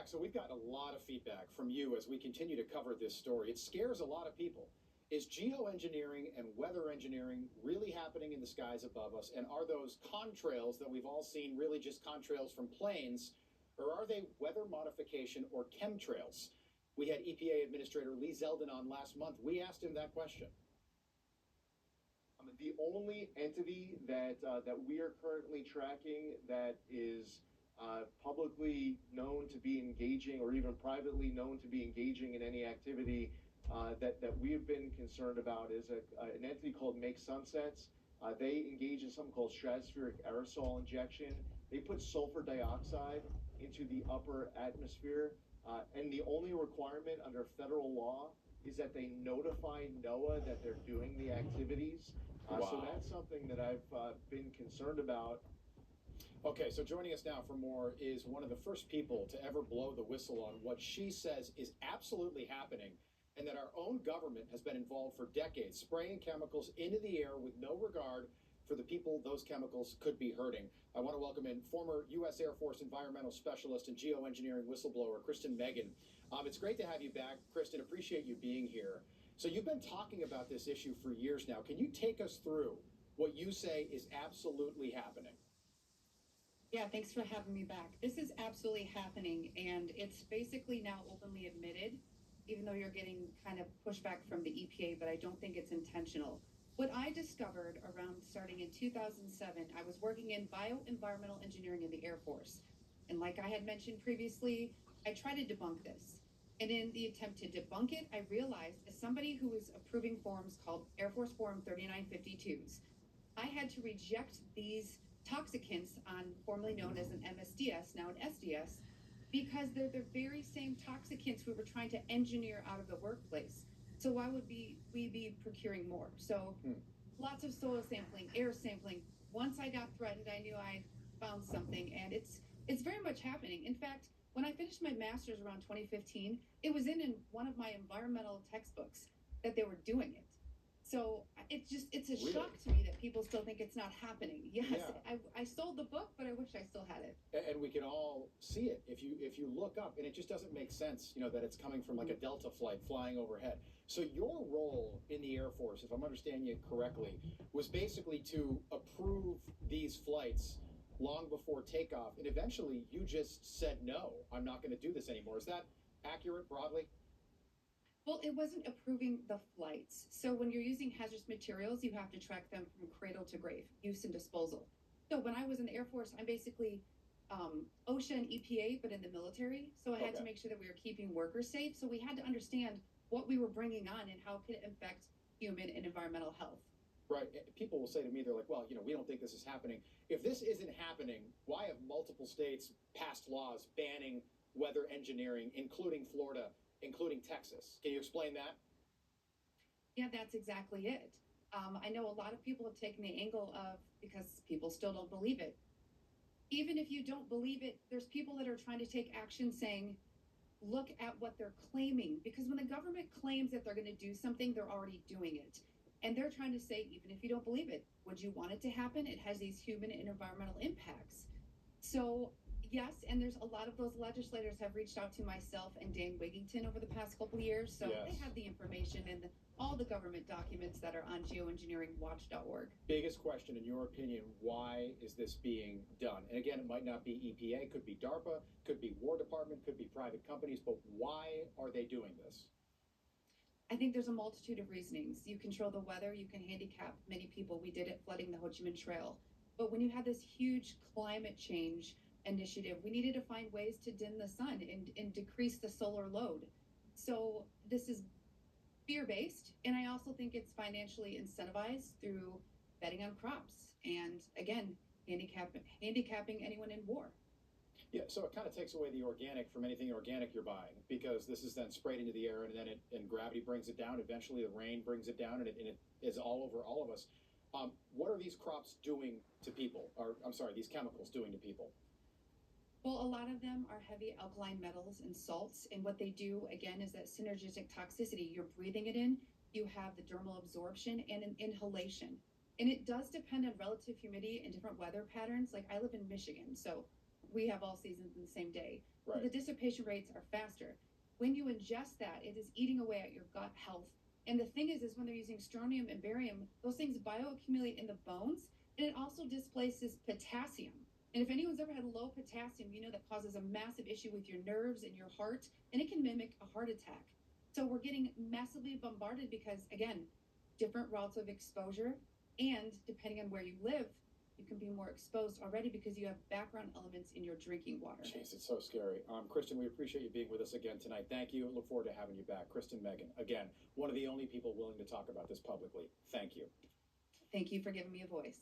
NewsMax. So we've gotten a lot of feedback from you as we continue to cover this story. It scares a lot of people. Is geoengineering and weather engineering really happening in the skies above us? And are those contrails that we've all seen really just contrails from planes? Or are they weather modification or chemtrails? We had EPA Administrator Lee Zeldin on last month. We asked him that question. The only entity that we are currently tracking that is publicly known to be engaging, or even privately known to be engaging in any activity that we have been concerned about, is an entity called Make Sunsets. They engage in something called stratospheric aerosol injection. They put sulfur dioxide into the upper atmosphere, and the only requirement under federal law is that they notify NOAA that they're doing the activities. Wow. So that's something that I've been concerned about. Okay, so joining us now for more is one of the first people to ever blow the whistle on what she says is absolutely happening, and that our own government has been involved for decades, spraying chemicals into the air with no regard for the people those chemicals could be hurting. I want to welcome in former U.S. Air Force environmental specialist and geoengineering whistleblower, Kristen Meghan. It's great to have you back, Kristen. Appreciate you being here. So you've been talking about this issue for years now. Can you take us through what you say is absolutely happening? Yeah, thanks for having me back. This is absolutely happening, and it's basically now openly admitted, even though you're getting kind of pushback from the EPA, but I don't think it's intentional. What I discovered around starting in 2007, I was working in bioenvironmental engineering in the Air Force. And like I had mentioned previously, I tried to debunk this. And in the attempt to debunk it, I realized, as somebody who was approving forms called Air Force Form 3952s, I had to reject these toxicants on formerly known as an MSDS, now an SDS, because they're the very same toxicants we were trying to engineer out of the workplace. So why would we be procuring more? So lots of soil sampling, air sampling. Once I got threatened, I knew I found something, and it's very much happening. In fact, when I finished my master's around 2015, it was in one of my environmental textbooks that they were doing it. So it's a Really? shock to me that people still think it's not happening. Yes, Yeah. I sold the book, but I wish I still had it. And we can all see it if you look up, and it just doesn't make sense, that it's coming from like a Delta flight flying overhead. So your role in the Air Force, if I'm understanding you correctly, was basically to approve these flights long before takeoff, and eventually you just said, no, I'm not going to do this anymore. Is that accurate broadly? Well, it wasn't approving the flights. So when you're using hazardous materials, you have to track them from cradle to grave, use and disposal. So when I was in the Air Force, I'm basically OSHA and EPA, but in the military. So I had to make sure that we were keeping workers safe. So we had to understand what we were bringing on and how it could affect human and environmental health. Right. People will say to me, they're like, well, we don't think this is happening. If this isn't happening, why have multiple states passed laws banning weather engineering, including Florida, including Texas? Can you explain that? Yeah, that's exactly it. I know a lot of people have taken the angle of, because people still don't believe it. Even if you don't believe it, there's people that are trying to take action saying, look at what they're claiming. Because when the government claims that they're going to do something, they're already doing it. And they're trying to say, even if you don't believe it, would you want it to happen? It has these human and environmental impacts. So yes, and there's a lot of those legislators have reached out to myself and Dan Wigington over the past couple of years. So Yes. They have the information and all the government documents that are on geoengineeringwatch.org. Biggest question, in your opinion, why is this being done? And again, it might not be EPA, could be DARPA, could be War Department, could be private companies, but why are they doing this? I think there's a multitude of reasonings. You control the weather, you can handicap many people. We did it flooding the Ho Chi Minh Trail. But when you have this huge climate change initiative, we needed to find ways to dim the sun and decrease the solar load. So this is fear-based, and I also think it's financially incentivized through betting on crops and, again, handicapping anyone in war. Yeah, so it kind of takes away the organic from anything organic you're buying, because this is then sprayed into the air, and then gravity brings it down. Eventually, the rain brings it down, and it is all over all of us. What are these crops doing to people? Or I'm sorry, these chemicals doing to people? Well, a lot of them are heavy alkaline metals and salts, and what they do, again, is that synergistic toxicity. You're breathing it in, you have the dermal absorption and an inhalation. And it does depend on relative humidity and different weather patterns. Like I live in Michigan, so we have all seasons in the same day. So Right. the dissipation rates are faster. When you ingest that, it is eating away at your gut health. And the thing is when they're using strontium and barium, those things bioaccumulate in the bones, and it also displaces potassium. And if anyone's ever had low potassium, you know that causes a massive issue with your nerves and your heart, and it can mimic a heart attack. So we're getting massively bombarded because, again, different routes of exposure, and depending on where you live, you can be more exposed already because you have background elements in your drinking water. Jeez, it's so scary. Kristen, we appreciate you being with us again tonight. Thank you. Look forward to having you back. Kristen Meghan, again, one of the only people willing to talk about this publicly. Thank you. Thank you for giving me a voice.